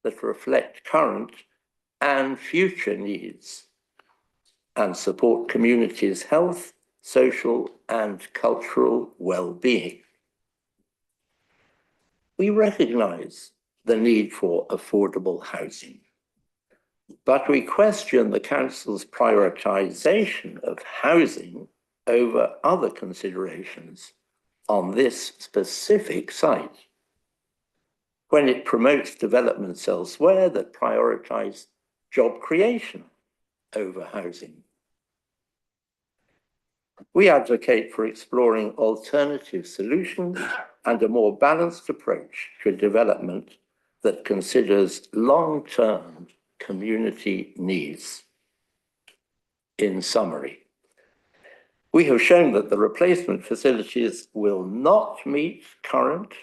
that reflect current and future needs and support communities' health, social, and cultural well-being. We recognise the need for affordable housing, but we question the Council's prioritisation of housing over other considerations on this specific site, when it promotes developments elsewhere that prioritise job creation over housing. We advocate for exploring alternative solutions and a more balanced approach to development that considers long-term community needs. In summary, we have shown that the replacement facilities will not meet current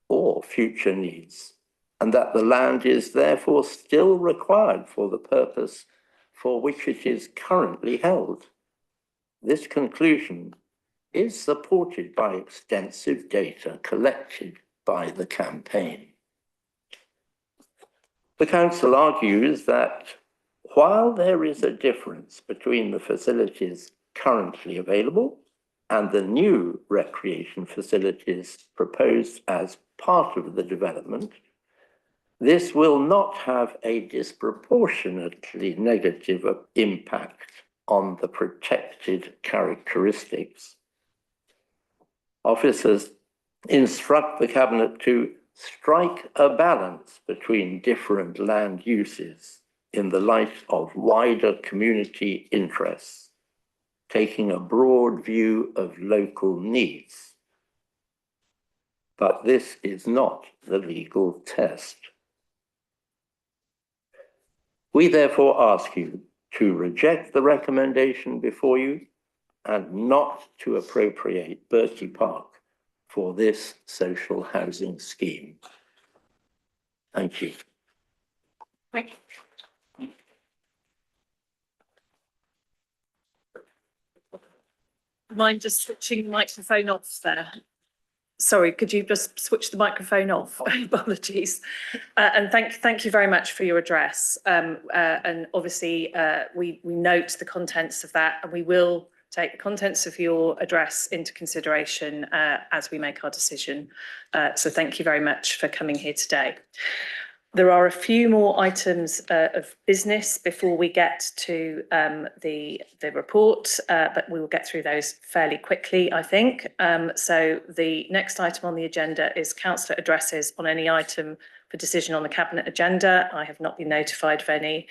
or future needs, and that the land is therefore still required for the purpose for which it is currently held. This conclusion is supported by extensive data collected by the campaign. The Council argues that while there is a difference between the facilities currently available and the new recreation facilities proposed as part of the development, this will not have a disproportionately negative impact on the protected characteristics. Officers instruct the Cabinet to strike a balance between different land uses in the light of wider community interests, taking a broad view of local needs. But this is not the legal test. We therefore ask you to reject the recommendation before you and not to appropriate Bertie Park for this social housing scheme. Thank you. Thank you. Mind just switching the microphone off there? Sorry, could you just switch the microphone off? Apologies. And thank you very much for your address. And obviously, we note the contents of that, and we will take the contents of your address into consideration as we make our decision. So thank you very much for coming here today. There are a few more items of business before we get to the report, but we will get through those fairly quickly, I think. So the next item on the agenda is councillor addresses on any item for decision on the Cabinet agenda. I have not been notified of any.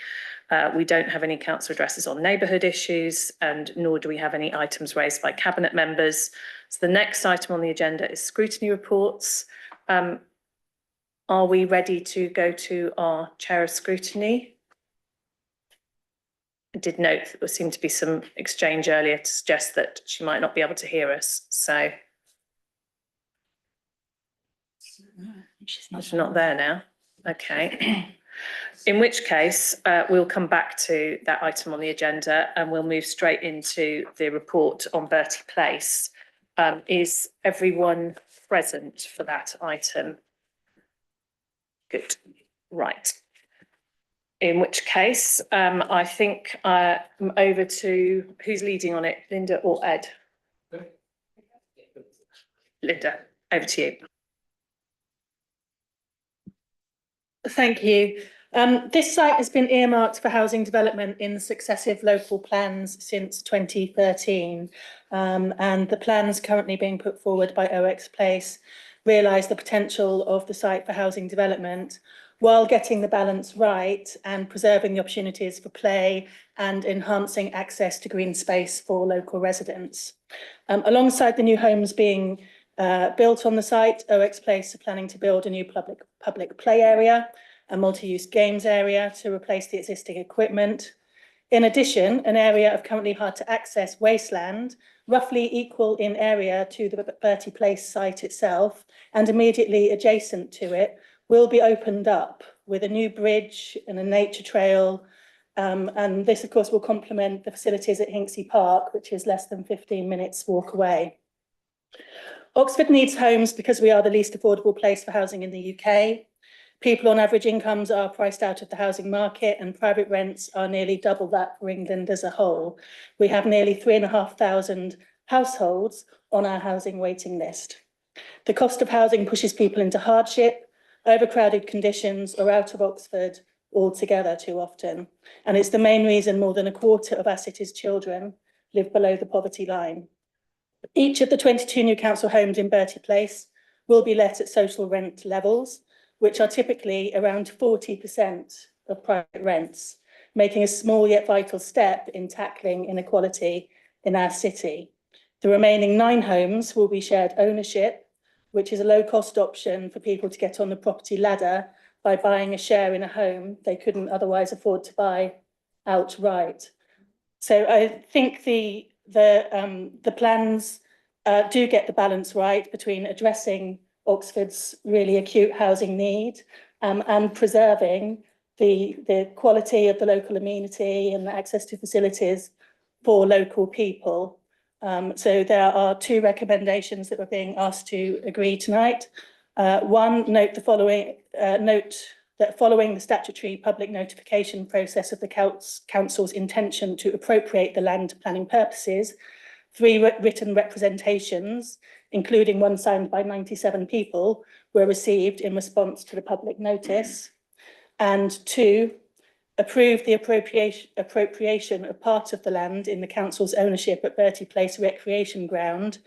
We don't have any councillor addresses on neighbourhood issues, and nor do we have any items raised by Cabinet members. So the next item on the agenda is scrutiny reports. Are we ready to go to our Chair of Scrutiny? I did note that there seemed to be some exchange earlier to suggest that she might not be able to hear us. So she's not there now. Okay. In which case, we'll come back to that item on the agenda and we'll move straight into the report on Bertie Place. Is everyone present for that item? Good. Right. In which case, I think I'm over to who's leading on it, Linda or Ed? Linda, over to you. Thank you. This site has been earmarked for housing development in successive local plans since 2013, and the plans currently being put forward by OX Place realise the potential of the site for housing development while getting the balance right and preserving the opportunities for play and enhancing access to green space for local residents. Alongside the new homes being built on the site, OX Place are planning to build a new public play area, a multi-use games area to replace the existing equipment. In addition, an area of currently hard to access wasteland, roughly equal in area to the Bertie Place site itself and immediately adjacent to it, will be opened up with a new bridge and a nature trail. And this, of course, will complement the facilities at Hinksey Park, which is less than 15 minutes walk away. Oxford needs homes because we are the least affordable place for housing in the UK. People on average incomes are priced out of the housing market, and private rents are nearly double that for England as a whole. We have nearly 3,500 households on our housing waiting list. The cost of housing pushes people into hardship, overcrowded conditions, or out of Oxford altogether too often. And it's the main reason more than a quarter of our city's children live below the poverty line. Each of the 22 new council homes in Bertie Place will be let at social rent levels, which are typically around 40% of private rents, making a small yet vital step in tackling inequality in our city. The remaining 9 homes will be shared ownership, which is a low-cost option for people to get on the property ladder by buying a share in a home they couldn't otherwise afford to buy outright. So I think the plans do get the balance right between addressing Oxford's really acute housing need and preserving the quality of the local amenity and the access to facilities for local people. So there are 2 recommendations that we're being asked to agree tonight. One, note that following the statutory public notification process of the council's intention to appropriate the land to planning purposes, 3 written representations, including one signed by 97 people, were received in response to the public notice. And 2, approve the appropriation of part of the land in the council's ownership at Bertie Place Recreation Ground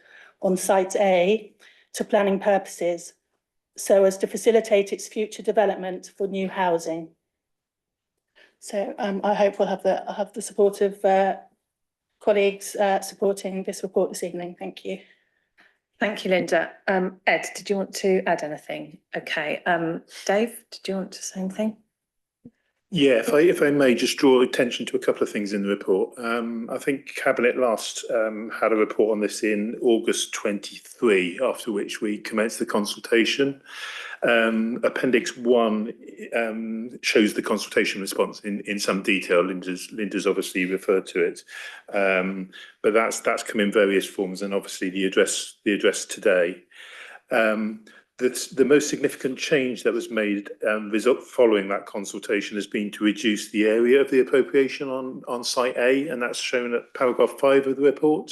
on Site A to planning purposes, so as to facilitate its future development for new housing. So I hope we'll have the support of colleagues supporting this report this evening. Thank you. Thank you, Linda. Ed, did you want to add anything? Okay. Dave, did you want to say anything? Yeah, if I may just draw attention to a couple of things in the report. I think Cabinet last had a report on this in August 23, after which we commenced the consultation. Appendix 1 shows the consultation response in some detail. Linda's obviously referred to it, but that's come in various forms, and obviously the address today. The most significant change that was made following that consultation has been to reduce the area of the appropriation on Site A, and that's shown at paragraph 5 of the report.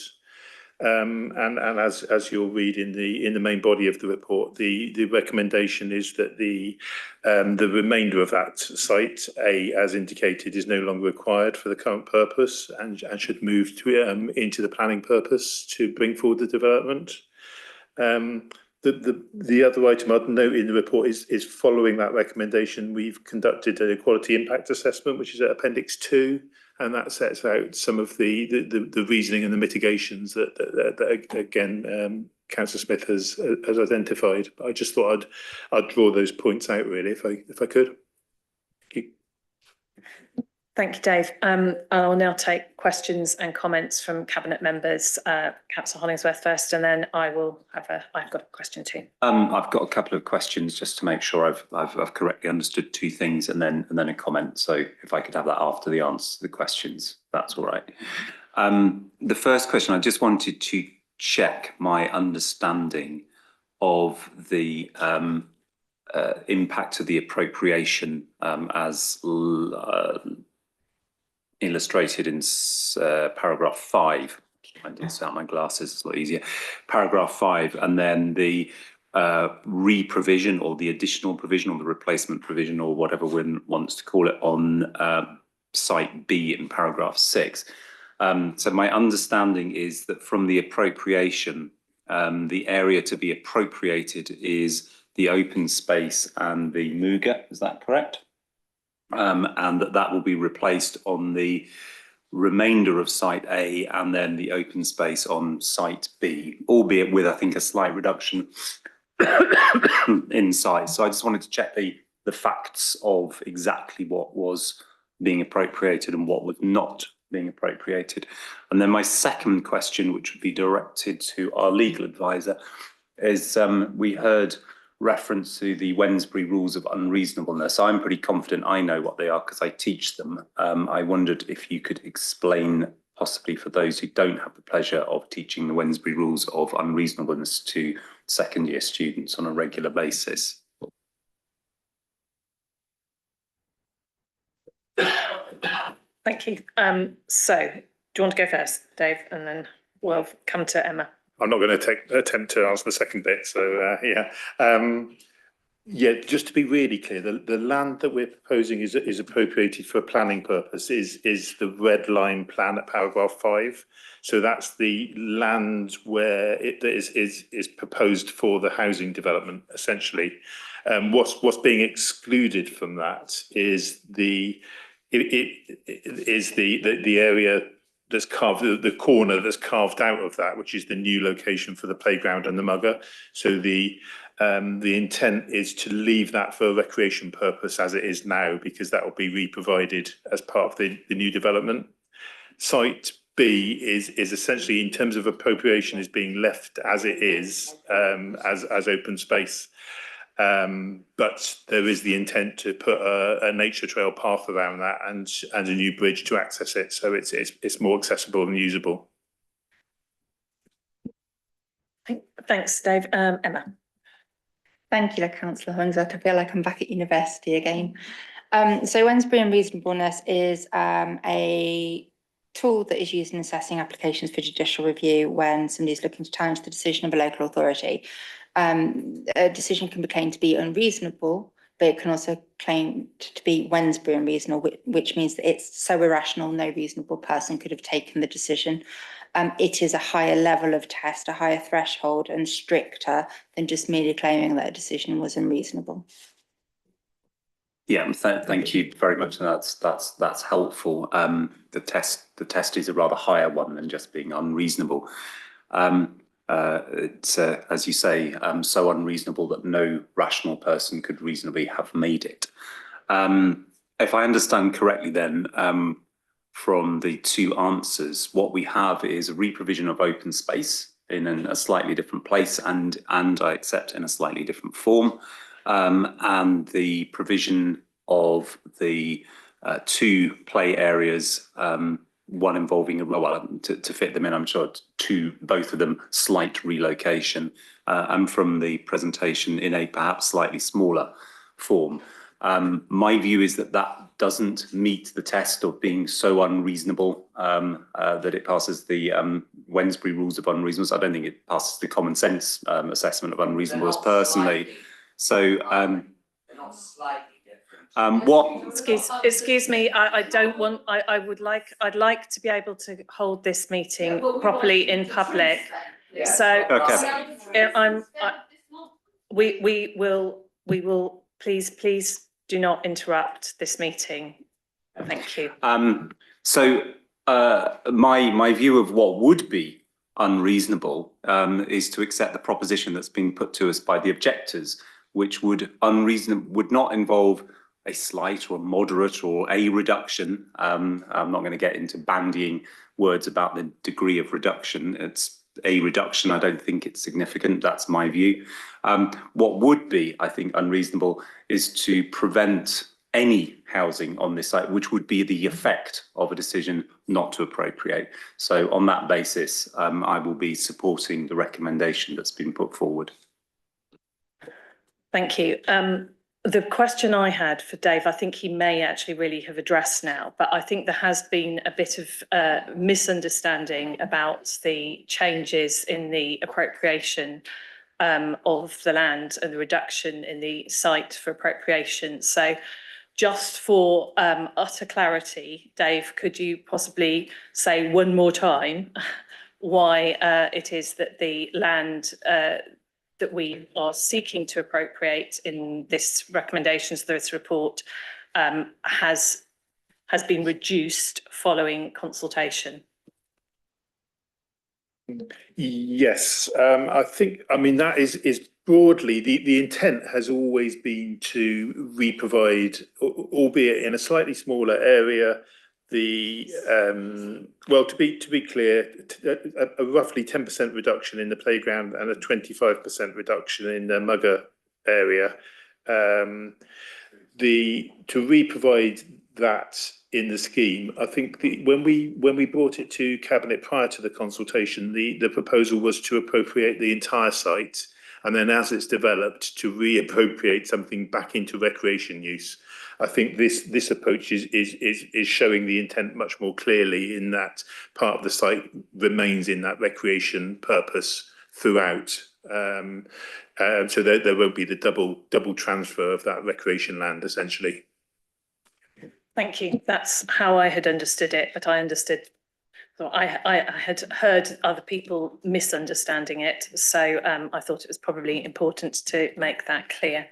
And as you'll read in the main body of the report, the recommendation is that the remainder of that Site A, as indicated, is no longer required for the current purpose and should move into the planning purpose to bring forward the development. The other item I'd note in the report is following that recommendation, we've conducted a quality impact assessment, which is at Appendix 2, and that sets out some of the reasoning and the mitigations that again, Councillor Smith has identified. I just thought I'd draw those points out really, if I could. Thank you. Thank you, Dave. I'll now take questions and comments from Cabinet members. Councillor Hollingsworth first, and then I've got a question too. I've got a couple of questions just to make sure I've correctly understood 2 things, and then a comment. So if I could have that after the answer to the questions, that's all right. The first question, I just wanted to check my understanding of the impact of the appropriation as illustrated in paragraph 5. I did set out my glasses, it's a lot easier. Paragraph 5, and then the re-provision or the additional provision or the replacement provision or whatever one wants to call it on Site B in paragraph 6. So my understanding is that from the appropriation, the area to be appropriated is the open space and the Muga, is that correct? And that will be replaced on the remainder of Site A and then the open space on Site B, albeit with, I think, a slight reduction in size. So I just wanted to check the facts of exactly what was being appropriated and what was not being appropriated. And then my second question, which would be directed to our legal advisor, is we heard reference to the Wednesbury rules of unreasonableness. I'm pretty confident I know what they are because I teach them. I wondered if you could explain, possibly for those who don't have the pleasure of teaching the Wednesbury rules of unreasonableness to second year students on a regular basis. Thank you. So do you want to go first, Dave, and then we'll come to Emma? I'm not going to attempt to answer the second bit. So yeah, just to be really clear, the land that we're proposing is appropriated for a planning purpose. Is the red line plan at paragraph 5. So that's the land where it is proposed for the housing development essentially. What's being excluded from that is the area that's carved, the corner that's carved out of that, which is the new location for the playground and the mugger. So the intent is to leave that for a recreation purpose as it is now, because that will be re-provided as part of the new development. Site B is essentially, in terms of appropriation, is being left as it is, as open space. But there is the intent to put a nature trail path around that and a new bridge to access it, so it's more accessible and usable. Thanks, Dave. Emma. Thank you, Councillor Hunsert. I feel like I'm back at university again. So Wednesbury and reasonableness is a tool that is used in assessing applications for judicial review when somebody is looking to challenge the decision of a local authority. A decision can be claimed to be unreasonable, but it can also claim to be Wednesbury unreasonable, which means that it's so irrational no reasonable person could have taken the decision. It is a higher level of test, a higher threshold, and stricter than just merely claiming that a decision was unreasonable. Yeah, thank you very much. That's helpful. The test is a rather higher one than just being unreasonable. It's as you say, so unreasonable that no rational person could reasonably have made it. If I understand correctly, then from the two answers, what we have is a re-provision of open space in a slightly different place, and I accept in a slightly different form, and the provision of the two play areas, one involving, to fit them in, I'm sure, both of them slight relocation, and from the presentation in a perhaps slightly smaller form. My view is that doesn't meet the test of being so unreasonable that it passes the Wednesbury rules of unreasonableness. I don't think it passes the common sense assessment of unreasonableness personally. So They're not slightly different. Excuse me, I'd like to be able to hold this meeting properly in public. So okay. we will please do not interrupt this meeting. Thank you. So my view of what would be unreasonable is to accept the proposition that's been put to us by the objectors, which would not involve a slight or moderate or a reduction. I'm not going to get into bandying words about the degree of reduction. It's a reduction. I don't think it's significant. That's my view. What would be, I think, unreasonable is to prevent any housing on this site, which would be the effect of a decision not to appropriate. So on that basis, I will be supporting the recommendation that's been put forward. Thank you. The question I had for Dave, I think he may actually really have addressed now, but I think there has been a bit of misunderstanding about the changes in the appropriation of the land and the reduction in the site for appropriation. So just for utter clarity, Dave, could you possibly say one more time why it is that the land that we are seeking to appropriate in this recommendations, this report, has been reduced following consultation? Yes, I mean that is broadly the intent has always been to re-provide, albeit in a slightly smaller area, the to be clear, a roughly 10% reduction in the playground and a 25% reduction in the mugger area. To re-provide that in the scheme, I think when we brought it to Cabinet prior to the consultation, the proposal was to appropriate the entire site, and then as it's developed, to reappropriate something back into recreation use. I think this approach is showing the intent much more clearly, in that part of the site remains in that recreation purpose throughout. So there won't be the double transfer of that recreation land, essentially. Thank you. That's how I had understood it, but I understood. So I had heard other people misunderstanding it, so I thought it was probably important to make that clear.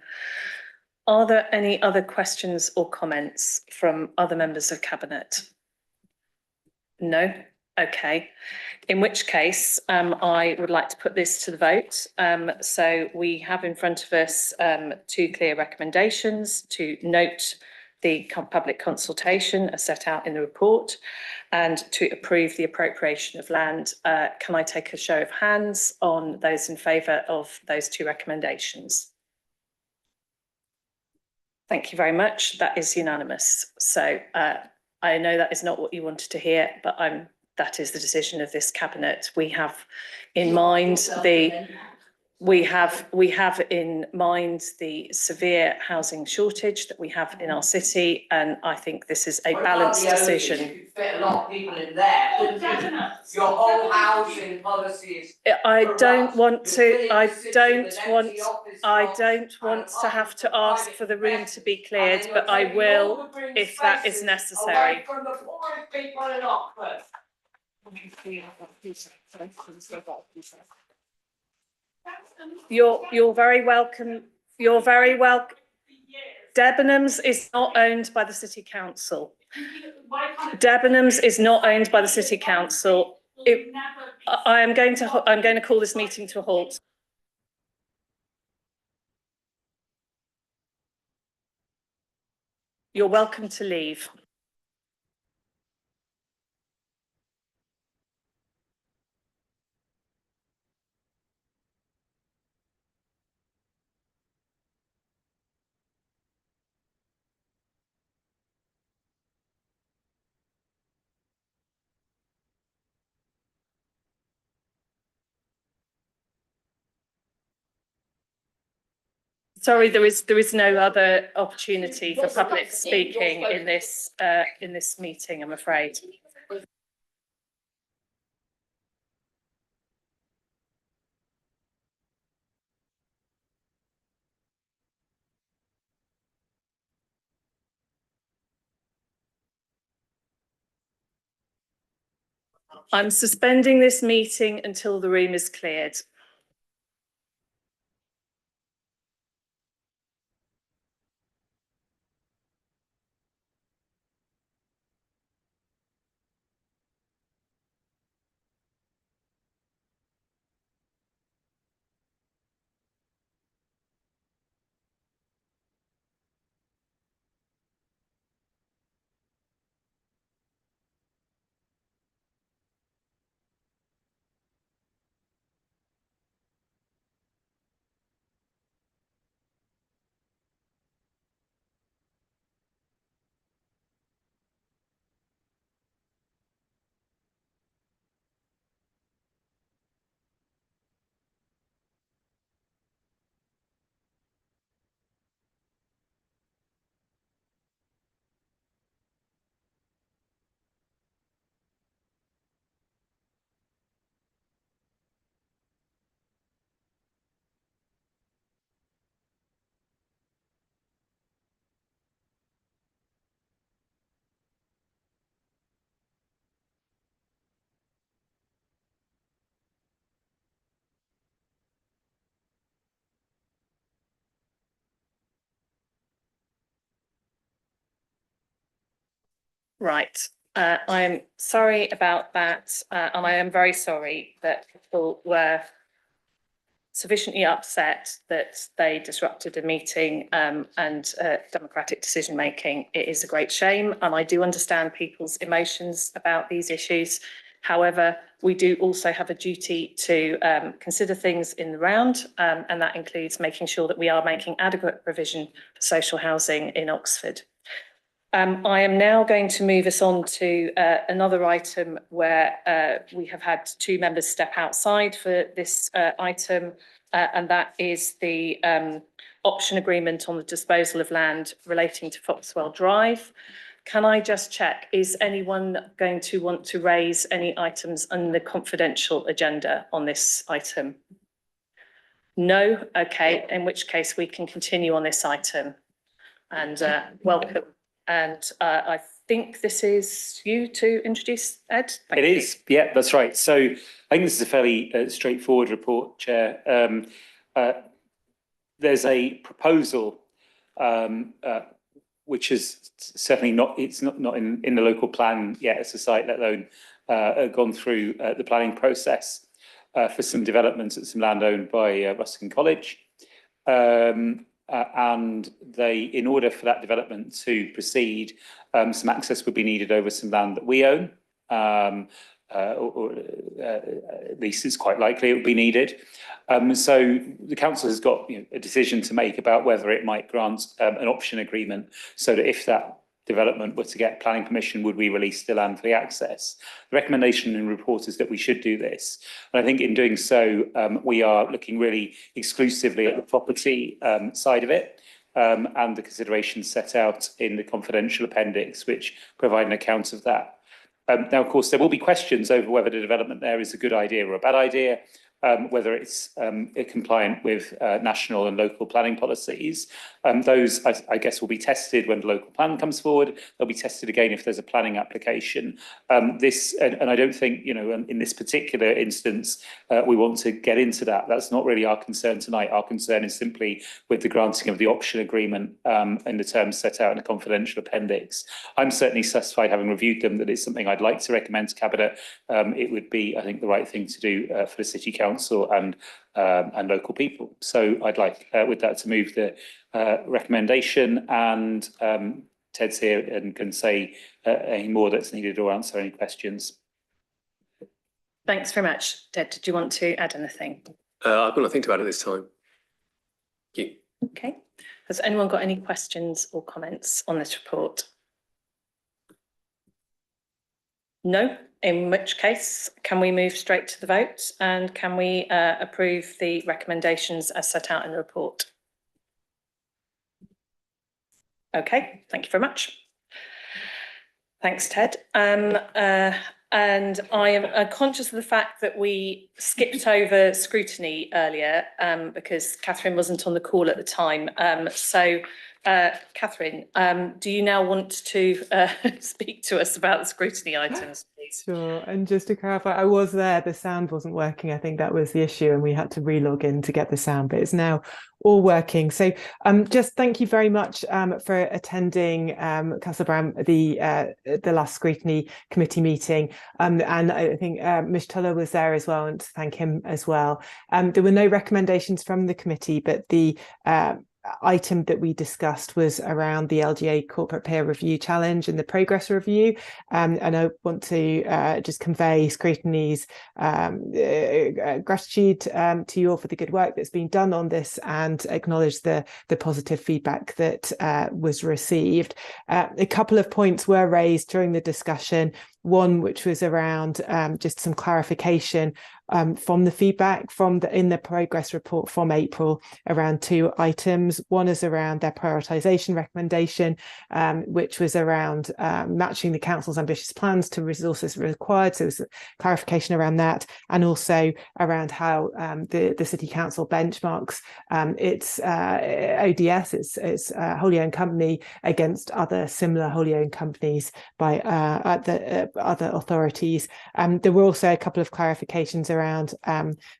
Are there any other questions or comments from other members of Cabinet? No? Okay. In which case, I would like to put this to the vote. So we have in front of us two clear recommendations: to note the public consultation as set out in the report, and to approve the appropriation of land. Can I take a show of hands on those in favour of those two recommendations? Thank you very much. That is unanimous. So I know that is not what you wanted to hear, but that is the decision of this Cabinet. We have in mind the severe housing shortage that we have in our city, and I think this is a balanced decision. Fit a lot of people in there, couldn't you? Your whole housing policy is. I don't want to have to ask for the room to be cleared, but I will if that is necessary. Away from the poorest people in Oxford. You're very welcome. You're very welcome. Debenhams is not owned by the City Council. Debenhams is not owned by the City Council. I'm going to call this meeting to a halt. You're welcome to leave. Sorry, there is no other opportunity for public speaking in this meeting, I'm afraid. I'm suspending this meeting until the room is cleared. Right. I am sorry about that, and I am very sorry that people were sufficiently upset that they disrupted a meeting and democratic decision making. It is a great shame, and I do understand people's emotions about these issues. However, we do also have a duty to consider things in the round, and that includes making sure that we are making adequate provision for social housing in Oxford. I am now going to move us on to another item where we have had two members step outside for this item, and that is the option agreement on the disposal of land relating to Foxwell Drive. Can I just check, is anyone going to want to raise any items on the confidential agenda on this item? No? Okay, in which case we can continue on this item. And welcome. And I think this is you to introduce, Ed? Thank It you. is, yeah, that's right. So I think this is a fairly straightforward report, Chair. There's a proposal which is certainly not, it's not in the local plan yet as a site, let alone gone through the planning process for some developments at some land owned by Ruskin College. And in order for that development to proceed, some access would be needed over some land that we own, or at least it's quite likely it would be needed. So the council has got a decision to make about whether it might grant an option agreement, so that if that development were to get planning permission, would we release the land for the access? The recommendation in the report is that we should do this. And I think in doing so, we are looking really exclusively at the property side of it, and the considerations set out in the confidential appendix, which provide an account of that. Now, of course, there will be questions over whether the development there is a good idea or a bad idea, whether it's compliant with national and local planning policies. Those, I guess, will be tested when the local plan comes forward. They'll be tested again if there's a planning application. And I don't think, in this particular instance, we want to get into that. That's not really our concern tonight. Our concern is simply with the granting of the option agreement and the terms set out in the confidential appendix. I'm certainly satisfied, having reviewed them, that it's something I'd like to recommend to Cabinet. It would be, I think, the right thing to do for the City Council and local people. So I'd like, with that, to move the recommendation, and Ted's here and can say any more that's needed or answer any questions. Thanks very much. Ted, did you want to add anything? I've got nothing to add at this time. Thank you. Okay. Has anyone got any questions or comments on this report? No? In which case, can we move straight to the vote, and can we approve the recommendations as set out in the report? Okay, thank you very much. Thanks, Ted. And I am conscious of the fact that we skipped over scrutiny earlier because Catherine wasn't on the call at the time. Catherine, do you now want to speak to us about the scrutiny items, please? Sure. And just to clarify, I was there, the sound wasn't working. I think that was the issue, and we had to re-log in to get the sound, but it's now all working. So just thank you very much for attending, Councillor Brown, the last scrutiny committee meeting. And I think Ms. Tuller was there as well, and to thank him as well. There were no recommendations from the committee, but the item that we discussed was around the LGA Corporate Peer Review Challenge and the progress review. And I want to just convey scrutiny's gratitude to you all for the good work that's been done on this, and acknowledge the positive feedback that was received. A couple of points were raised during the discussion. One which was around just some clarification from the feedback in the progress report from April around two items. One is around their prioritisation recommendation, which was around matching the council's ambitious plans to resources required. So there's a clarification around that, and also around how the City Council benchmarks its ODS, its wholly owned company, against other similar wholly owned companies by other authorities. There were also a couple of clarifications around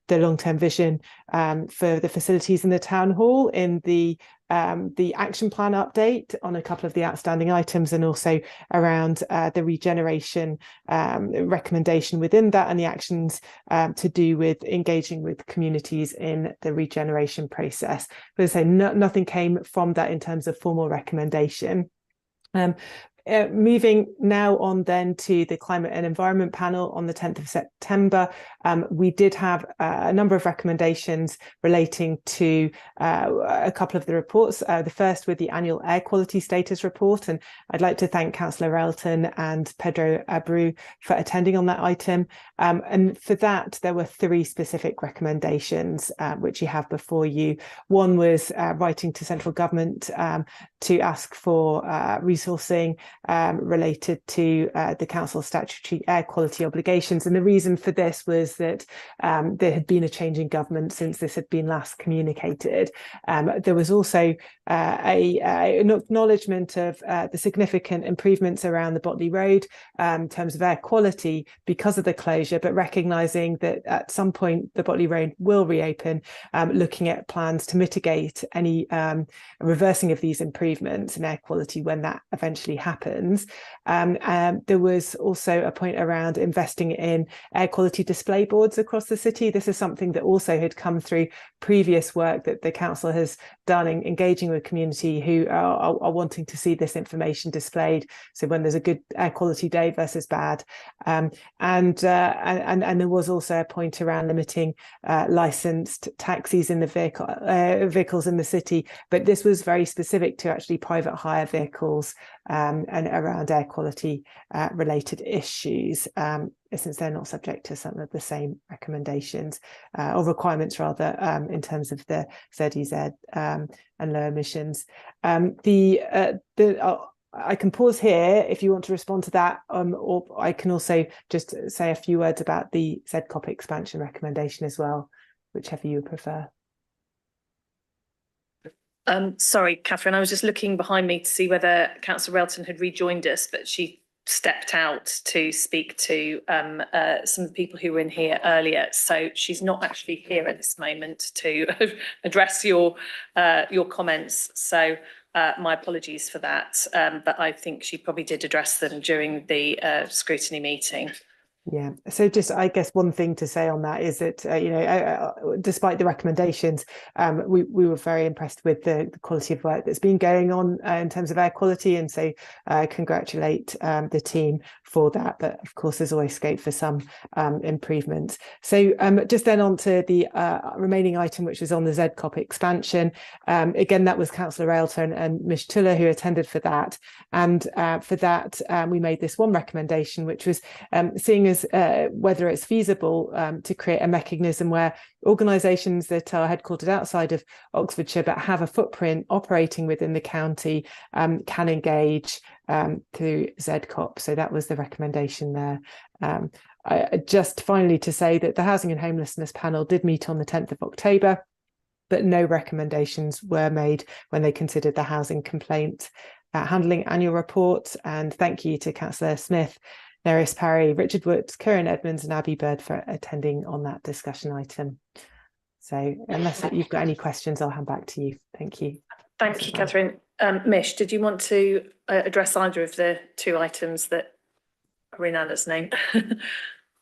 the long-term vision for the facilities in the town hall in the action plan update on a couple of the outstanding items, and also around the regeneration recommendation within that, and the actions to do with engaging with communities in the regeneration process. But as I say, nothing came from that in terms of formal recommendation. Moving now on then to the Climate and Environment Panel on the 10th of September, we did have a number of recommendations relating to a couple of the reports. The first with the annual air quality status report, and I'd like to thank Councillor Railton and Pedro Abreu for attending on that item. And for that, there were 3 specific recommendations which you have before you. One was writing to central government to ask for resourcing related to the council statutory air quality obligations. And the reason for this was that there had been a change in government since this had been last communicated. There was also an acknowledgement of the significant improvements around the Botley Road in terms of air quality because of the closure, but recognising that at some point the Botley Road will reopen, looking at plans to mitigate any reversing of these improvements in air quality when that eventually happens. There was also a point around investing in air quality display boards across the city. This is something that also had come through previous work that the council has done in engaging with community who are wanting to see this information displayed. So when there's a good air quality day versus bad, and there was also a point around limiting licensed taxis in the vehicles in the city, but this was very specific to actually private hire vehicles and around air quality related issues, since they're not subject to some of the same recommendations or requirements rather in terms of the ZEZ and low emissions. I can pause here if you want to respond to that, or I can also just say a few words about the ZCOP expansion recommendation as well, whichever you prefer. Sorry, Catherine, I was just looking behind me to see whether Councillor Railton had rejoined us, but she stepped out to speak to some of the people who were in here earlier. So she's not actually here at this moment to address your comments. So my apologies for that. But I think she probably did address them during the scrutiny meeting. Yeah, so just I guess one thing to say on that is that despite the recommendations, we were very impressed with the quality of work that's been going on in terms of air quality, and so congratulate the team for that. But of course, there's always scope for some improvements. So just then on to the remaining item, which was on the ZCOP expansion. Again, that was Councillor Railton and Ms. Tuller who attended for that, and for that we made this one recommendation, which was seeing as whether it's feasible to create a mechanism where organisations that are headquartered outside of Oxfordshire but have a footprint operating within the county can engage through ZCOP. So that was the recommendation there. Just finally to say that the Housing and Homelessness Panel did meet on the 10th of October, but no recommendations were made when they considered the housing complaint handling annual report. And thank you to Councillor Smith, Neris Parry, Richard Woods, Kieran Edmonds and Abby Bird for attending on that discussion item. So unless you've got any questions, I'll hand back to you. Thank you. Thank you, Catherine. Mish, did you want to address either of the 2 items that are in Anna's name?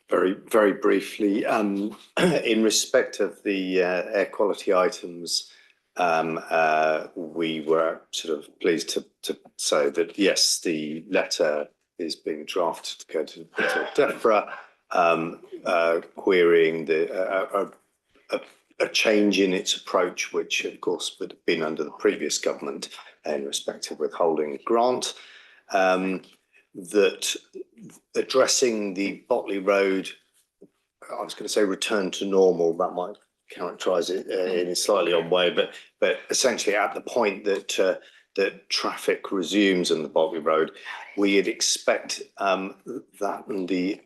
Very, very briefly, in respect of the air quality items, we were sort of pleased to say that, yes, the letter is being drafted to go to DEFRA, querying a change in its approach, which of course would have been under the previous government in respect of withholding grant, that addressing the Botley Road, I was going to say return to normal, that might characterise it in a slightly odd way, but essentially at the point that that traffic resumes on the Botley Road, we'd expect that and the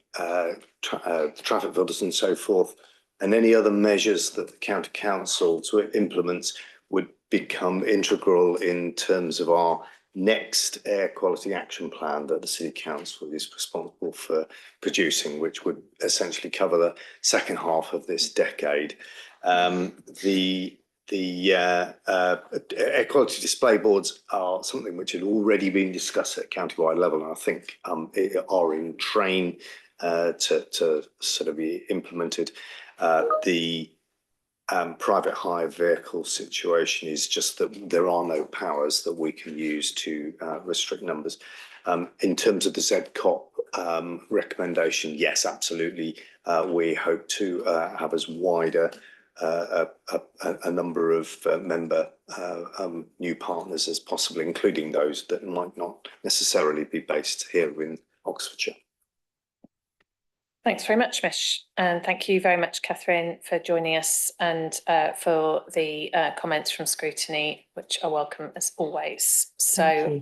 traffic filters and so forth, and any other measures that the county council implements would become integral in terms of our next air quality action plan that the City Council is responsible for producing, which would essentially cover the second half of this decade. The air quality display boards are something which had already been discussed at county-wide level, and I think are in train to sort of be implemented. The private hire vehicle situation is just that there are no powers that we can use to restrict numbers. In terms of the ZCOP recommendation, yes, absolutely. We hope to have as wide a number of member new partners as possible, including those that might not necessarily be based here in Oxfordshire. Thanks very much, Mish, and thank you very much, Catherine, for joining us and for the comments from scrutiny, which are welcome as always. So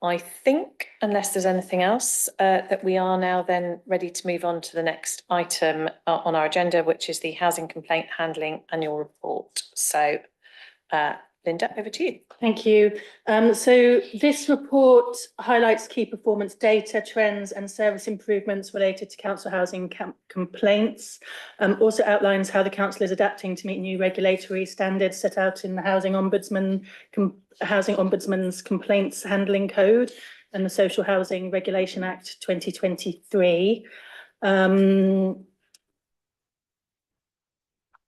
I think, unless there's anything else, that we are now then ready to move on to the next item on our agenda, which is the Housing Complaint Handling Annual Report. So Linda, over to you. Thank you. So this report highlights key performance data, trends and service improvements related to council housing complaints. Also outlines how the council is adapting to meet new regulatory standards set out in the Housing Ombudsman's Complaints Handling Code and the Social Housing Regulation Act 2023.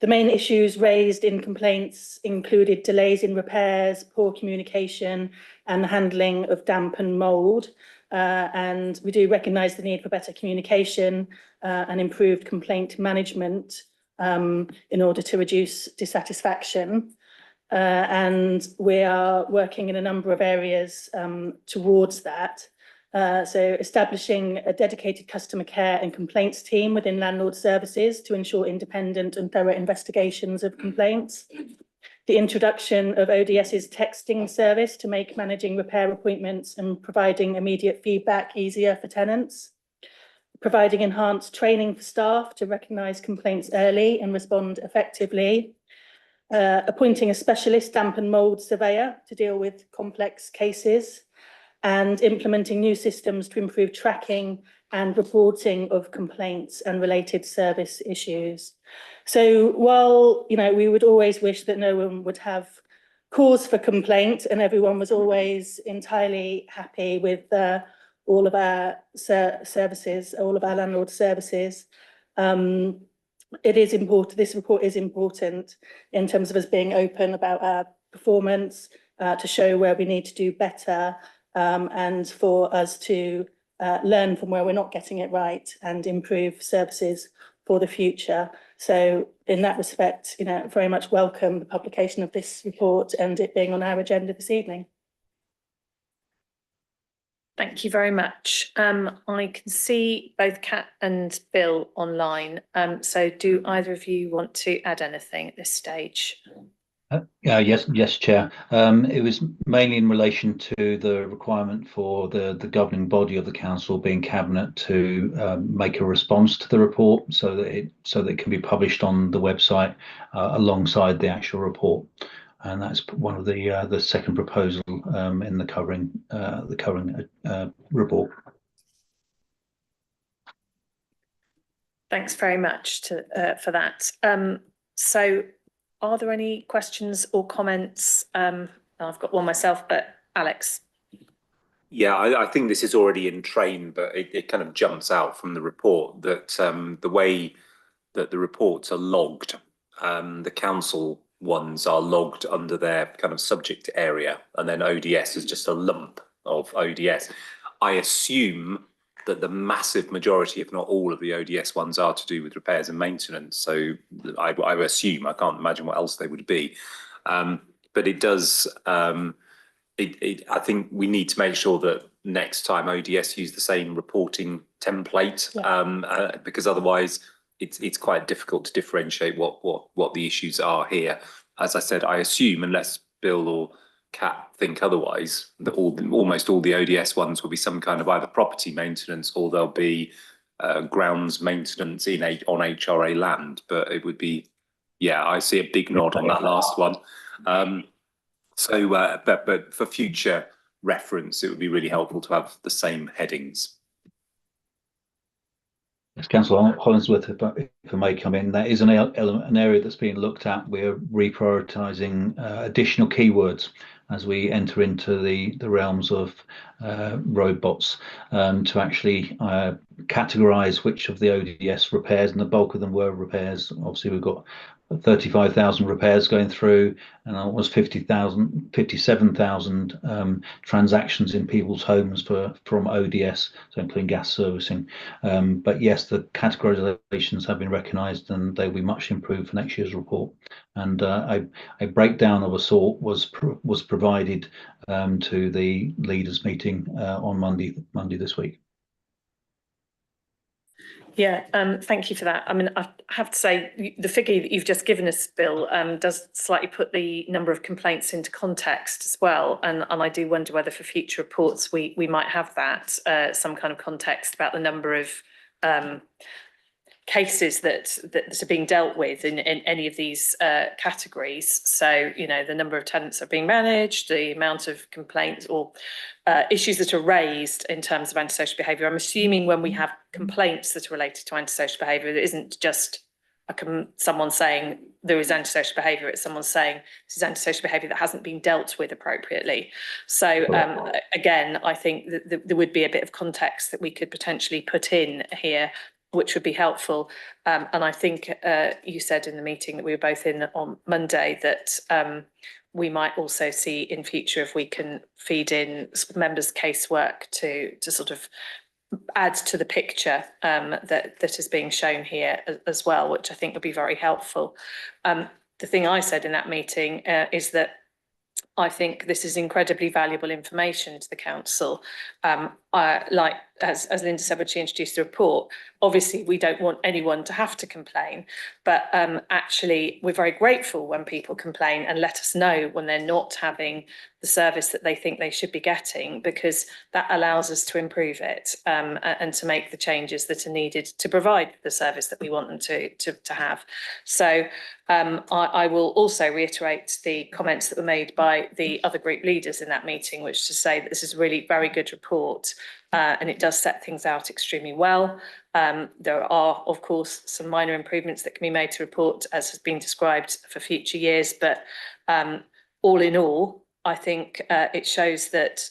The main issues raised in complaints included delays in repairs, poor communication and the handling of damp and mould. And we do recognise the need for better communication and improved complaint management in order to reduce dissatisfaction. And we are working in a number of areas towards that. So establishing a dedicated customer care and complaints team within landlord services to ensure independent and thorough investigations of complaints. The introduction of ODS's texting service to make managing repair appointments and providing immediate feedback easier for tenants. Providing enhanced training for staff to recognise complaints early and respond effectively. Appointing a specialist damp and mould surveyor to deal with complex cases. And implementing new systems to improve tracking and reporting of complaints and related service issues. So while, you know, we would always wish that no one would have cause for complaint and everyone was always entirely happy with all of our services, all of our landlord services, it is important, this report is important in terms of us being open about our performance, to show where we need to do better, and for us to learn from where we're not getting it right and improve services for the future. So in that respect, you know, very much welcome the publication of this report and it being on our agenda this evening. Thank you very much. I can see both Kat and Bill online. So do either of you want to add anything at this stage? Yes, Chair. It was mainly in relation to the requirement for the governing body of the council, being Cabinet, to make a response to the report so that it can be published on the website alongside the actual report, and that's one of the second proposal in the covering report. Thanks very much for that. So are there any questions or comments? I've got one myself, but Alex. Yeah, I think this is already in train, but it kind of jumps out from the report that the way that the reports are logged, the council ones are logged under their kind of subject area, and then ODS is just a lump of ODS. I assume that the massive majority, if not all, of the ODS ones are to do with repairs and maintenance. So I assume, I can't imagine what else they would be. But it does, I think we need to make sure that next time ODS use the same reporting template, because otherwise it's quite difficult to differentiate what the issues are here. As I said, I assume, unless Bill or Kat think otherwise, that almost all the ODS ones will be some kind of either property maintenance or there'll be grounds maintenance on HRA land. But it would be, yeah, I see a big nod on that last one. But for future reference, it would be really helpful to have the same headings. Yes, Councillor Hollingsworth, if I may come in, that is an area that's being looked at. We're reprioritising additional keywords as we enter into the realms of robots, to actually categorise which of the ODS repairs, and the bulk of them were repairs. Obviously, we've got 35,000 repairs going through, and almost 57,000 transactions in people's homes from ODS, so including gas servicing. But yes, the categorisations have been recognised, and they will be much improved for next year's report. And a breakdown of a sort was provided to the leaders meeting on Monday this week. Yeah, thank you for that. I mean, I have to say, the figure that you've just given us, Bill, does slightly put the number of complaints into context as well. And I do wonder whether for future reports we might have that, some kind of context about the number of cases that are being dealt with in any of these categories. So, you know, the number of tenants that are being managed, the amount of complaints or issues that are raised in terms of antisocial behaviour. I'm assuming when we have complaints that are related to antisocial behaviour, it isn't just someone saying there is antisocial behaviour, it's someone saying this is antisocial behaviour that hasn't been dealt with appropriately. So again, I think that there would be a bit of context that we could potentially put in here, which would be helpful. And I think you said in the meeting that we were both in on Monday that we might also see in future if we can feed in members' casework to sort of add to the picture that is being shown here as well, which I think would be very helpful. The thing I said in that meeting is that I think this is incredibly valuable information to the council. Like as Linda said when she introduced the report, obviously we don't want anyone to have to complain, but actually we're very grateful when people complain and let us know when they're not having the service that they think they should be getting, because that allows us to improve it and to make the changes that are needed to provide the service that we want them to have. So I will also reiterate the comments that were made by the other group leaders in that meeting, which to say that this is a really very good report and it does set things out extremely well. There are, of course, some minor improvements that can be made to report, as has been described, for future years. But all in all, I think it shows that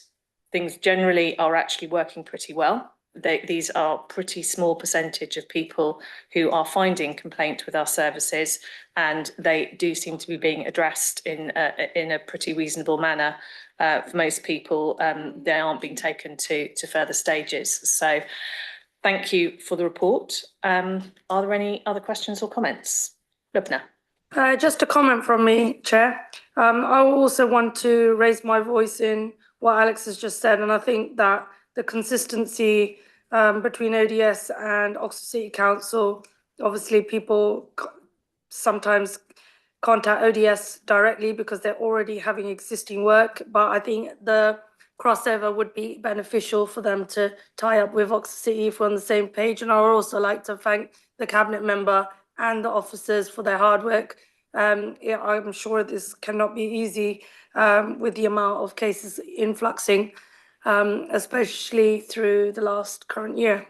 things generally are actually working pretty well. These are pretty small percentage of people who are finding complaint with our services, and they do seem to be being addressed in a pretty reasonable manner. For most people, they aren't being taken to further stages. So thank you for the report. Are there any other questions or comments? Lubna. Just a comment from me, Chair. I also want to raise my voice in what Alex has just said, and I think that the consistency between ODS and Oxford City Council, obviously people sometimes contact ODS directly because they're already having existing work, but I think the crossover would be beneficial for them to tie up with Oxford City if we're on the same page. And I would also like to thank the cabinet member and the officers for their hard work. I'm sure this cannot be easy with the amount of cases influxing, especially through the last current year.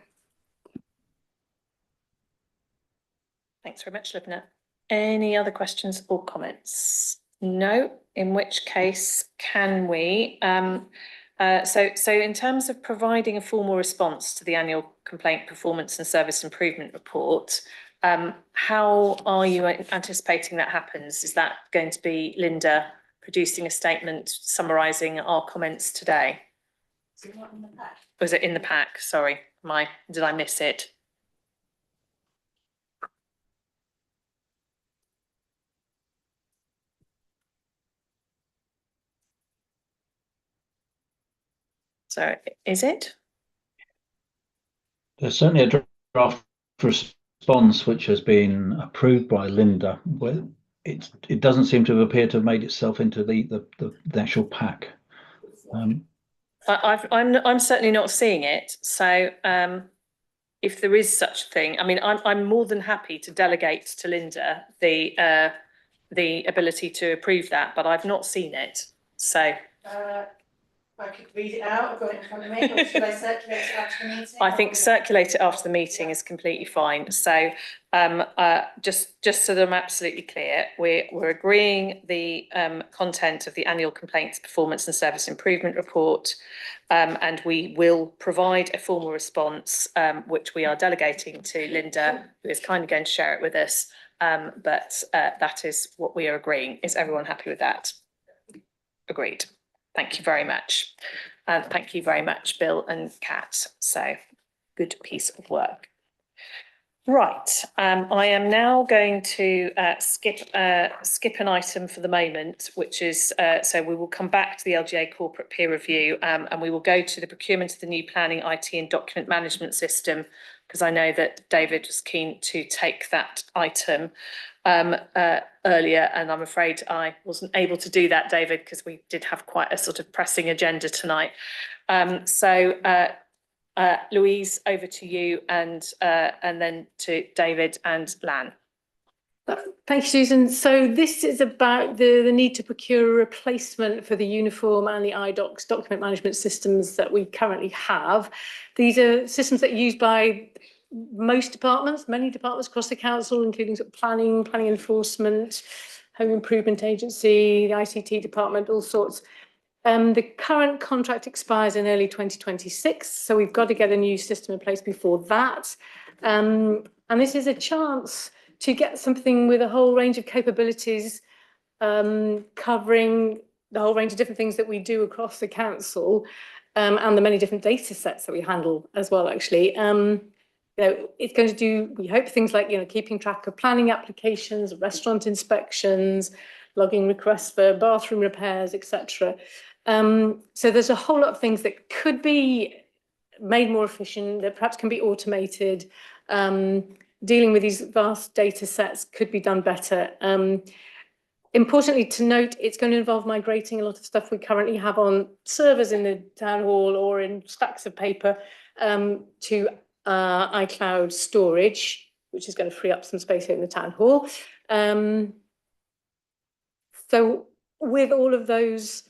Thanks very much, Lubna. Any other questions or comments? No, in which case can we? So in terms of providing a formal response to the annual complaint performance and service improvement report, how are you anticipating that happens? Is that going to be Linda producing a statement summarising our comments today? Is it not in the pack? Was it in the pack? Sorry, did I miss it? So is it? There's certainly a draft response which has been approved by Linda. Well, it doesn't seem to appear to have made itself into the actual pack. I'm certainly not seeing it. So if there is such a thing, I mean, I'm more than happy to delegate to Linda the ability to approve that, but I've not seen it. So. I could read it out. I've got it in front of me. Or should I circulate it after the meeting? I think circulate it after the meeting is completely fine. So just so that I'm absolutely clear, we're agreeing the content of the annual complaints performance and service improvement report, and we will provide a formal response, which we are delegating to Linda, who is kindly going to share it with us but that is what we are agreeing. Is everyone happy with that? Agreed. Thank you very much. And thank you very much, Bill and Kat. So good piece of work. Right, I am now going to skip an item for the moment, which is, so we will come back to the LGA corporate peer review, and we will go to the procurement of the new planning, IT and document management system, because I know that David was keen to take that item earlier, and I'm afraid I wasn't able to do that, David, because we did have quite a sort of pressing agenda tonight. Louise, over to you, and then to David and Lan. Thank you, Susan. So this is about the need to procure a replacement for the uniform and the iDocs document management systems that we currently have. These are systems that are used by most departments, many departments across the council, including sort of planning enforcement, home improvement agency, the ICT department, all sorts. The current contract expires in early 2026, so we've got to get a new system in place before that. And this is a chance to get something with a whole range of capabilities, covering the whole range of different things that we do across the council, and the many different data sets that we handle as well, actually. It's going to do, we hope, things like, keeping track of planning applications, restaurant inspections, logging requests for bathroom repairs, etc. So there's a whole lot of things that could be made more efficient, that perhaps can be automated. Dealing with these vast data sets could be done better. Importantly to note, it's going to involve migrating a lot of stuff we currently have on servers in the town hall or in stacks of paper to iCloud storage, which is going to free up some space here in the town hall. So with all of those,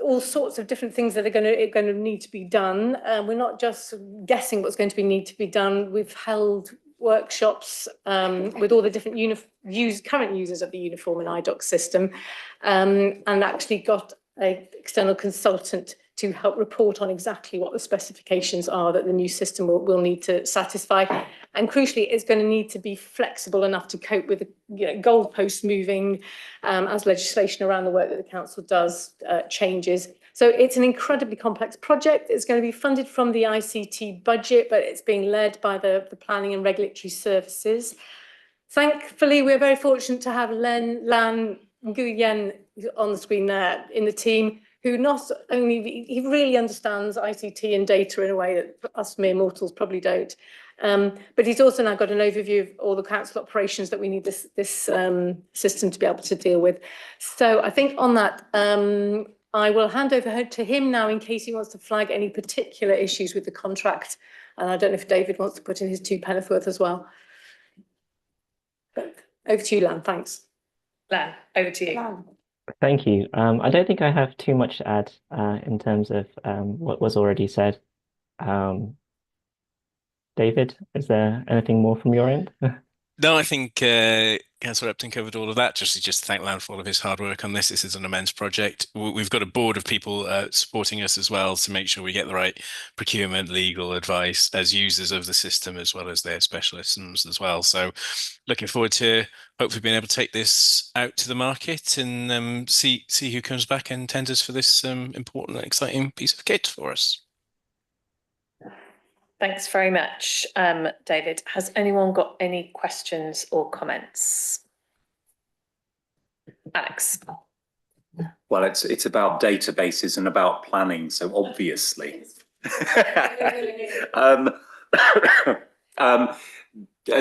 all sorts of different things that are going to need to be done. We're not just guessing what's going to need to be done. We've held workshops with all the different current users of the uniform and iDocs system, and actually got an external consultant to help report on exactly what the specifications are that the new system will need to satisfy. And crucially, it's going to need to be flexible enough to cope with the goalposts moving as legislation around the work that the council does changes. So it's an incredibly complex project. It's going to be funded from the ICT budget, but it's being led by the planning and regulatory services. Thankfully, we're very fortunate to have Lan Nguyen on the screen there in the team, who not only, he really understands ICT and data in a way that us mere mortals probably don't. But he's also now got an overview of all the council operations that we need this system to be able to deal with. So I think on that, I will hand over to him now in case he wants to flag any particular issues with the contract. And I don't know if David wants to put in his 2 pence worth as well. But over to you, Lan, thanks. Lan, over to you. Lan. Thank you. I don't think I have too much to add in terms of what was already said. David, is there anything more from your end? No, I think Councillor Upton covered all of that. Just to thank Lan for all of his hard work on this. This is an immense project. We've got a board of people supporting us as well to make sure we get the right procurement, legal advice as users of the system, as well as their specialisms as well. So looking forward to hopefully being able to take this out to the market and see who comes back and tenders for this important and exciting piece of kit for us. Thanks very much, David. Has anyone got any questions or comments? Alex. Well, it's about databases and about planning, so obviously.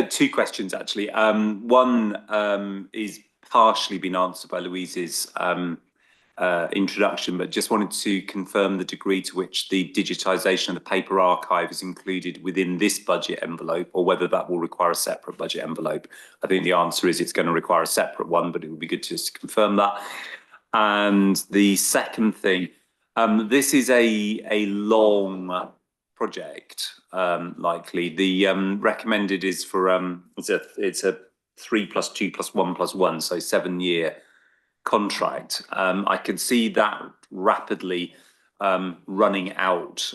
2 questions actually. One is partially been answered by Louise's introduction, but just wanted to confirm the degree to which the digitisation of the paper archive is included within this budget envelope, or whether that will require a separate budget envelope. I think the answer is it's going to require a separate one, but it would be good just to confirm that. And the second thing, this is a long project, likely. The recommended is for it's a 3 + 2 + 1 + 1, so 7-year contract. I can see that rapidly running out.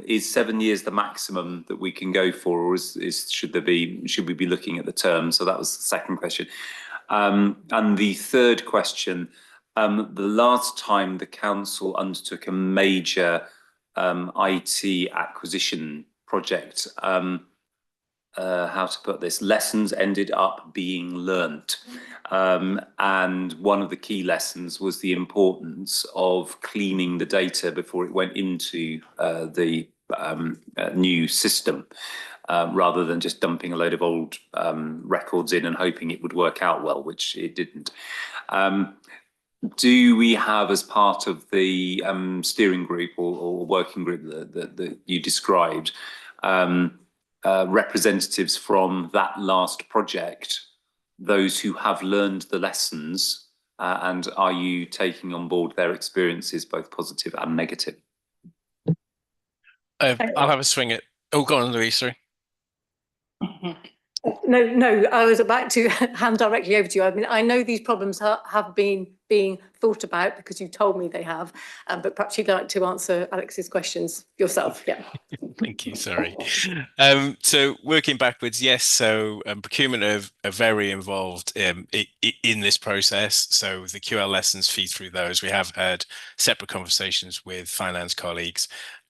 Is 7 years the maximum that we can go for, or should we be looking at the term? So that was the second question. And the third question, the last time the council undertook a major IT acquisition project, how to put this, lessons ended up being learnt. And one of the key lessons was the importance of cleaning the data before it went into the new system, rather than just dumping a load of old records in and hoping it would work out well, which it didn't. Do we have, as part of the steering group or working group that you described, representatives from that last project, those who have learned the lessons, and are you taking on board their experiences, both positive and negative? I'll have a swing at. Oh, go on, Louise. Sorry. No, I was about to hand directly over to you. I mean, I know these problems have been being thought about because you told me they have, but perhaps you'd like to answer Alex's questions yourself. Yeah. Thank you. Sorry. So working backwards, yes. So procurement are very involved in this process. So the QL lessons feed through those. We have had separate conversations with finance colleagues,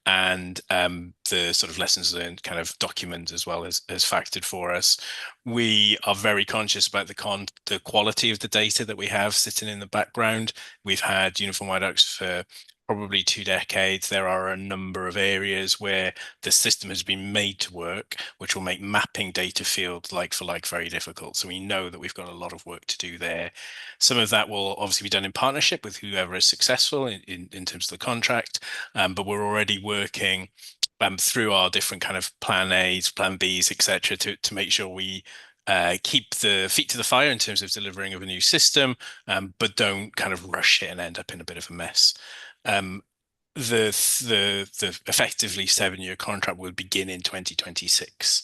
and the sort of lessons learned kind of document as well as factored for us. We are very conscious about the quality of the data that we have sitting in the background. We've had Uniform IDOCs for probably 2 decades. There are a number of areas where the system has been made to work, which will make mapping data fields like for like very difficult. So we know that we've got a lot of work to do there. Some of that will obviously be done in partnership with whoever is successful in terms of the contract, but we're already working through our different kind of plan A's, plan B's, etc., to make sure we keep the feet to the fire in terms of delivering of a new system, but don't kind of rush it and end up in a bit of a mess. The effectively 7-year contract will begin in 2026.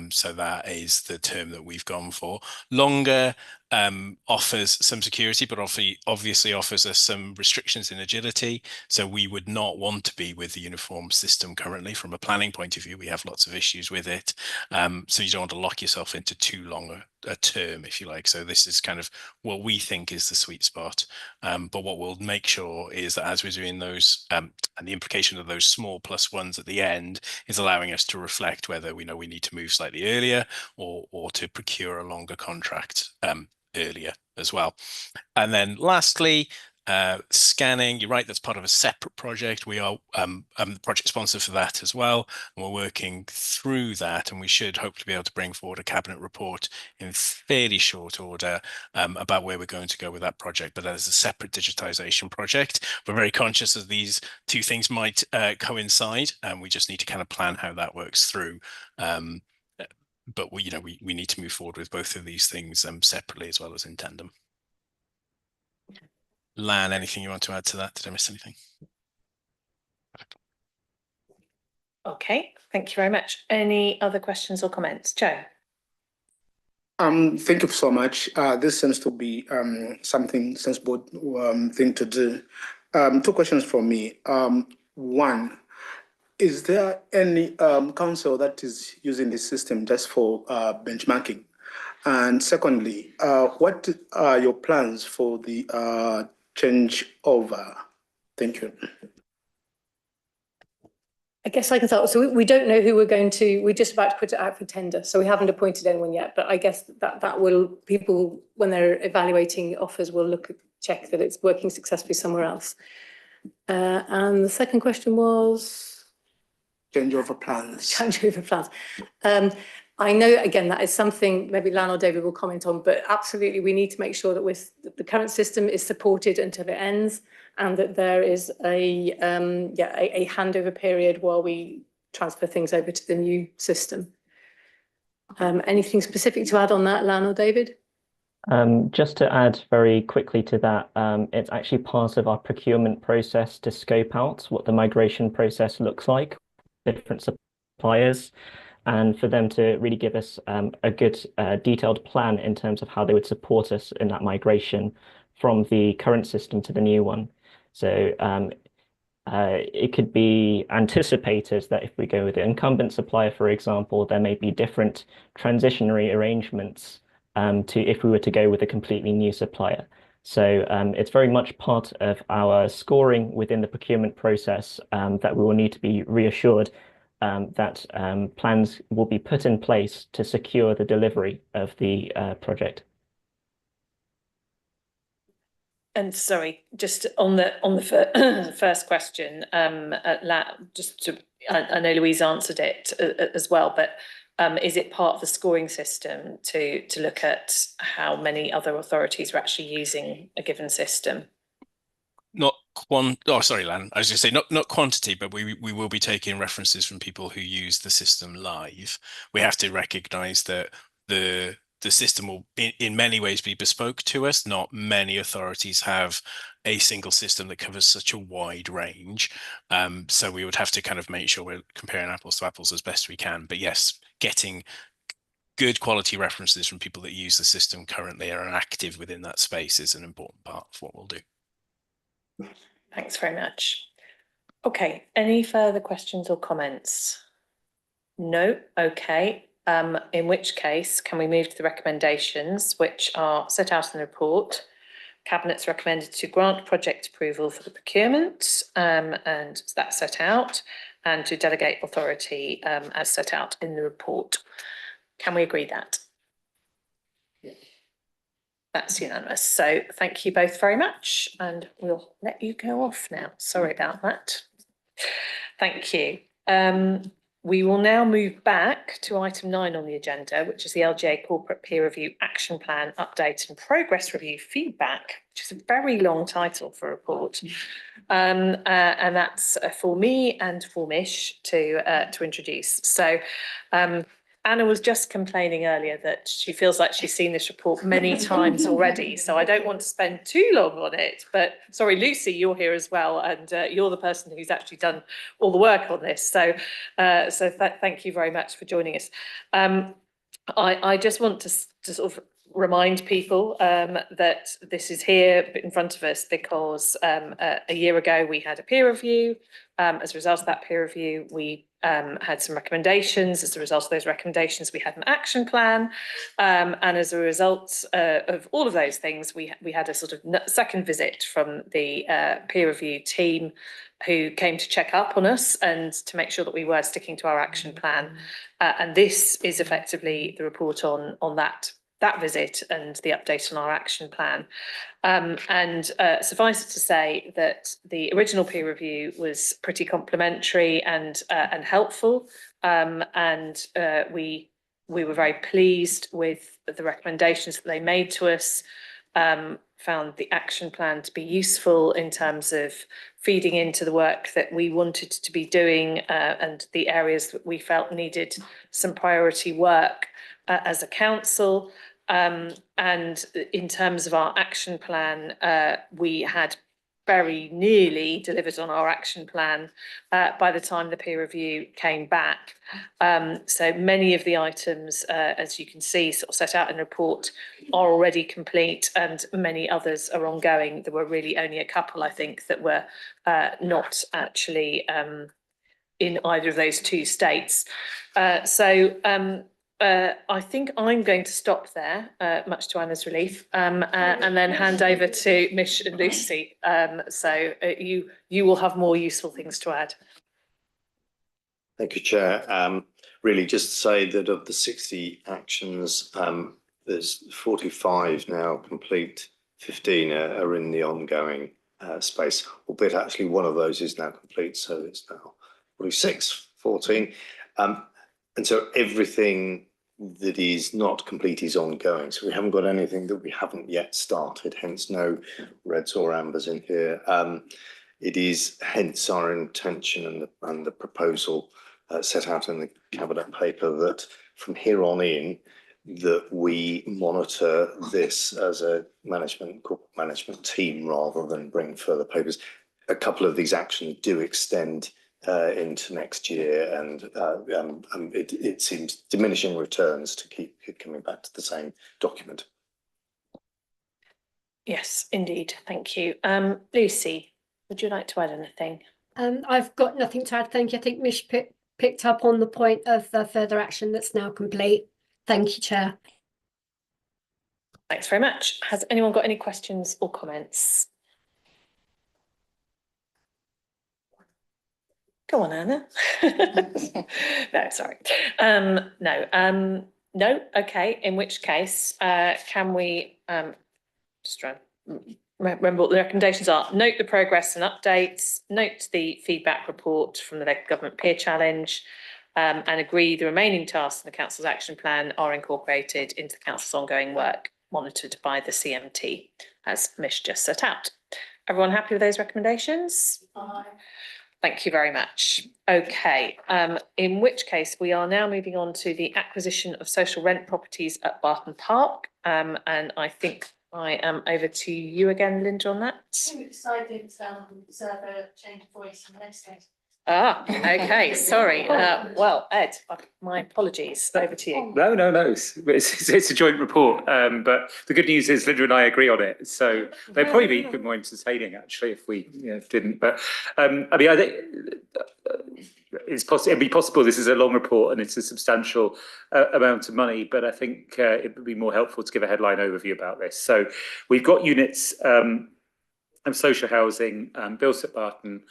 So that is the term that we've gone for. Longer offers some security, but obviously offers us some restrictions in agility. So we would not want to be with the uniform system currently. From a planning point of view, we have lots of issues with it. So you don't want to lock yourself into too long a term, if you like. So this is kind of what we think is the sweet spot. But what we'll make sure is that as we're doing those, and the implication of those small +1s at the end is allowing us to reflect whether we know we need to move slightly earlier or to procure a longer contract earlier as well. And then lastly, scanning, you're right, that's part of a separate project. We are the project sponsor for that as well, and we're working through that, and we should hopefully be able to bring forward a cabinet report in fairly short order about where we're going to go with that project. But that is a separate digitization project. We're very conscious that these two things might coincide, and we just need to kind of plan how that works through. But we need to move forward with both of these things separately as well as in tandem. Lan, anything you want to add to that? Did I miss anything? Okay, thank you very much. Any other questions or comments? Joe? Thank you so much. This seems to be something sensible thing to do. 2 questions from me. One, is there any council that is using this system just for benchmarking? And secondly, what are your plans for the change over? Thank you. I guess I can start. So we don't know who we're just about to put it out for tender. So we haven't appointed anyone yet, but I guess that will, people, when they're evaluating offers, will check that it's working successfully somewhere else. And the second question was? Changeover plans. Changeover plans. I know, again, that is something maybe Lan or David will comment on, but absolutely we need to make sure that the current system is supported until it ends, and that there is a handover period while we transfer things over to the new system. Anything specific to add on that, Lan or David? Just to add very quickly to that, it's actually part of our procurement process to scope out what the migration process looks like, different suppliers, and for them to really give us a good detailed plan in terms of how they would support us in that migration from the current system to the new one. So It could be anticipated that if we go with the incumbent supplier, for example, there may be different transitionary arrangements to if we were to go with a completely new supplier. So it's very much part of our scoring within the procurement process that we will need to be reassured that plans will be put in place to secure the delivery of the project. And sorry, just on the first question, just to, I know Louise answered it as well, but is it part of the scoring system to look at how many other authorities are actually using a given system? Not sorry, Lan. I was going to say not quantity, but we will be taking references from people who use the system live. We have to recognise that the system will in many ways be bespoke to us. Not many authorities have a single system that covers such a wide range. So we would have to kind of make sure we're comparing apples to apples as best we can. But yes, getting good quality references from people that use the system currently and are active within that space is an important part of what we'll do. Thanks very much. Okay, any further questions or comments? No, okay. In which case, can we move to the recommendations which are set out in the report? Cabinet's recommended to grant project approval for the procurement, and that's set out, and to delegate authority as set out in the report. Can we agree that? That's unanimous. So thank you both very much, and we'll let you go off now. Sorry about that. Thank you. We will now move back to item 9 on the agenda, which is the LGA Corporate Peer Review Action Plan Update and Progress Review Feedback, which is a very long title for a report. And that's for me and for Mish to introduce. So Anna was just complaining earlier that she feels like she's seen this report many times already, so I don't want to spend too long on it. But sorry, Lucy, you're here as well, and you're the person who's actually done all the work on this. So, thank you very much for joining us. I just want to sort of remind people that this is here in front of us because a year ago we had a peer review. As a result of that peer review, we had some recommendations. As a result of those recommendations, we had an action plan. And as a result of all of those things, we had a sort of second visit from the peer review team who came to check up on us and to make sure that we were sticking to our action plan. And this is effectively the report on that visit and the update on our action plan. Suffice it to say that the original peer review was pretty complimentary and helpful. We were very pleased with the recommendations that they made to us, found the action plan to be useful in terms of feeding into the work that we wanted to be doing and the areas that we felt needed some priority work as a council. And in terms of our action plan, we had very nearly delivered on our action plan by the time the peer review came back. So many of the items, as you can see, sort of set out in the report, are already complete, and many others are ongoing. There were really only a couple, I think, that were not actually in either of those two states. I think I'm going to stop there, much to Anna's relief, and then hand over to Mish and Lucy. You will have more useful things to add. Thank you, Chair. Really just to say that of the 60 actions, there's 45 now complete, 15 are in the ongoing space, albeit actually one of those is now complete, so it's now 46, 14. And so everything that is not complete is ongoing. So we haven't got anything that we haven't yet started, hence no reds or ambers in here. It is hence our intention and the proposal set out in the cabinet paper that from here on in, that we monitor this as a corporate management team rather than bring further papers. A couple of these actions do extend into next year, and it seems diminishing returns to keep coming back to the same document. Yes, indeed. Thank you. Lucy, would you like to add anything? I've got nothing to add. Thank you. I think Mish picked up on the point of the further action that's now complete. Thank you, Chair. Thanks very much. Has anyone got any questions or comments? Go on, Anna. No, sorry. No, okay, in which case, can we just try and remember what the recommendations are? Note the progress and updates, note the feedback report from the Local Government Peer Challenge, and agree the remaining tasks in the Council's action plan are incorporated into the Council's ongoing work, monitored by the CMT, as Mish just set out. Everyone happy with those recommendations? Aye. Thank you very much. Okay, in which case we are now moving on to the acquisition of social rent properties at Barton Park. And I think I am over to you again, Linda, on that. We decided to reserve a change of voice in the next case. Ah, okay, sorry. Well, Ed, my apologies. Over to you. No. It's a joint report, but the good news is Linda and I agree on it. So they'd probably be a bit more entertaining actually if we didn't. But I mean, I think it's possible. It'd be possible. This is a long report and it's a substantial amount of money. But I think it would be more helpful to give a headline overview about this. So we've got units of social housing built at Barton.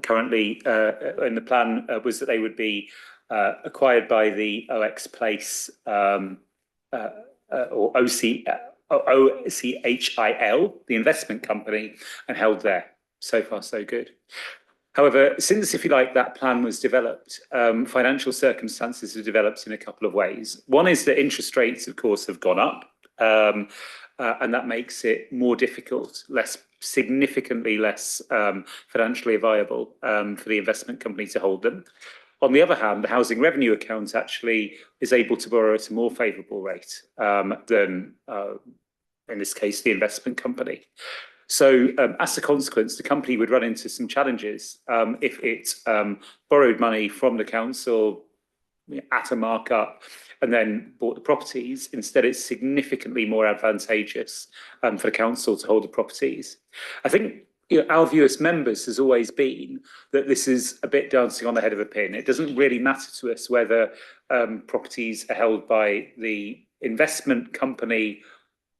Currently, and the plan was that they would be acquired by the OX Place or OCHIL, the investment company, and held there. So far, so good. However, since, if you like, that plan was developed, financial circumstances have developed in a couple of ways. One is that interest rates, of course, have gone up, and that makes it more difficult, significantly less financially viable for the investment company to hold them. On the other hand, the housing revenue account actually is able to borrow at a more favourable rate than, in this case, the investment company. So as a consequence, the company would run into some challenges if it borrowed money from the council at a markup and then bought the properties. Instead, it's significantly more advantageous for the council to hold the properties. I think our view as members has always been that this is a bit dancing on the head of a pin. It doesn't really matter to us whether properties are held by the investment company,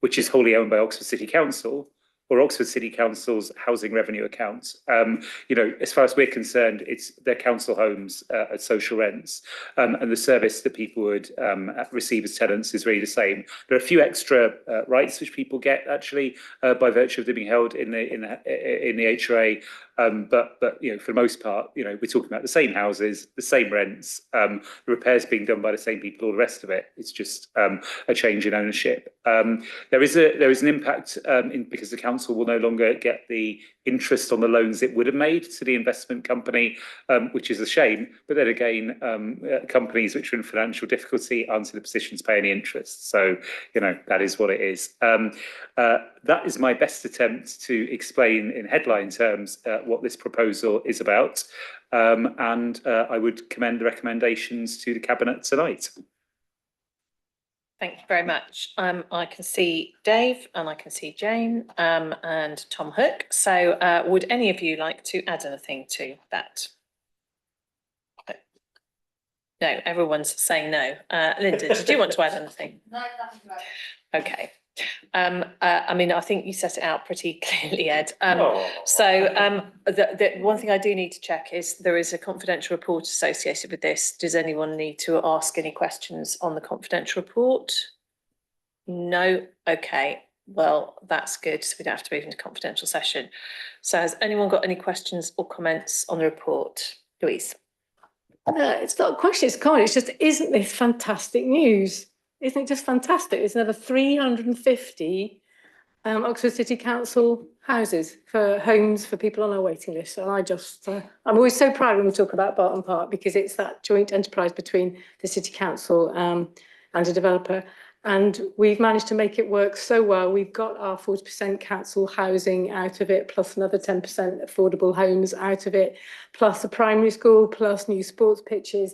which is wholly owned by Oxford City Council, or Oxford City Council's housing revenue account. As far as we're concerned, it's their council homes at social rents, and the service that people would receive as tenants is really the same. There are a few extra rights which people get actually by virtue of them being held in the HRA. But for the most part, we're talking about the same houses, the same rents, the repairs being done by the same people, all the rest of it. It's just a change in ownership. There is an impact because the council will no longer get the interest on the loans it would have made to the investment company, which is a shame. But then again, companies which are in financial difficulty aren't in a position to pay any interest. So, that is what it is. That is my best attempt to explain in headline terms what this proposal is about. And I would commend the recommendations to the Cabinet tonight. Thank you very much. I can see Dave and I can see Jane and Tom Hook. So would any of you like to add anything to that? No, everyone's saying no. Linda, did you want to add anything? No, nothing to add. Okay. I think you set it out pretty clearly, Ed. The one thing I do need to check is there is a confidential report associated with this. Does anyone need to ask any questions on the confidential report? No? Okay. Well, that's good. So we don't have to move into confidential session. So has anyone got any questions or comments on the report? Louise? It's not a question, it's a comment. It's just, isn't this fantastic news? Isn't it just fantastic? There's another 350 Oxford City Council houses for homes for people on our waiting list. And I'm always so proud when we talk about Barton Park because it's that joint enterprise between the City Council and a developer. And we've managed to make it work so well. We've got our 40% council housing out of it, plus another 10% affordable homes out of it, plus a primary school, plus new sports pitches.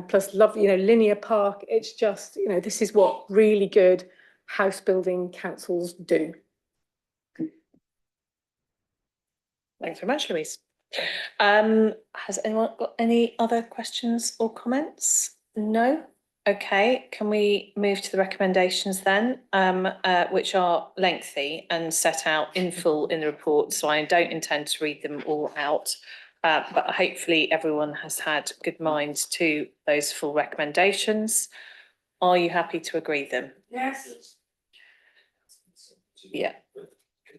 Plus linear park. It's just, this is what really good house building councils do. Thanks very much, Louise. Has anyone got any other questions or comments? No? Okay, can we move to the recommendations then, which are lengthy and set out in full in the report, so I don't intend to read them all out. But hopefully everyone has had good mind to those full recommendations. Are you happy to agree them? Yes. Yeah.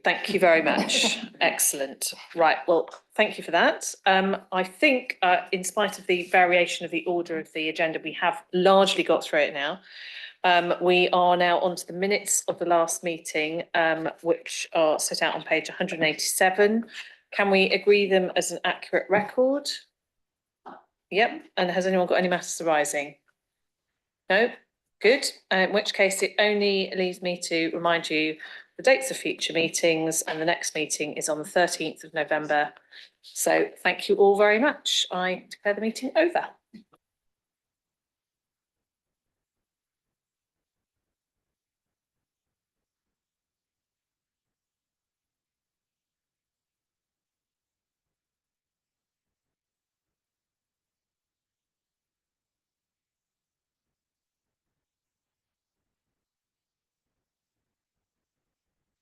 Thank you very much. Excellent. Right, well, thank you for that. I think in spite of the variation of the order of the agenda, we have largely got through it now. We are now on to the minutes of the last meeting, which are set out on page 187. Can we agree them as an accurate record? Yep. And has anyone got any matters arising? No? Good. In which case it only leaves me to remind you the dates of future meetings, and the next meeting is on the 13th of November. So thank you all very much. I declare the meeting over.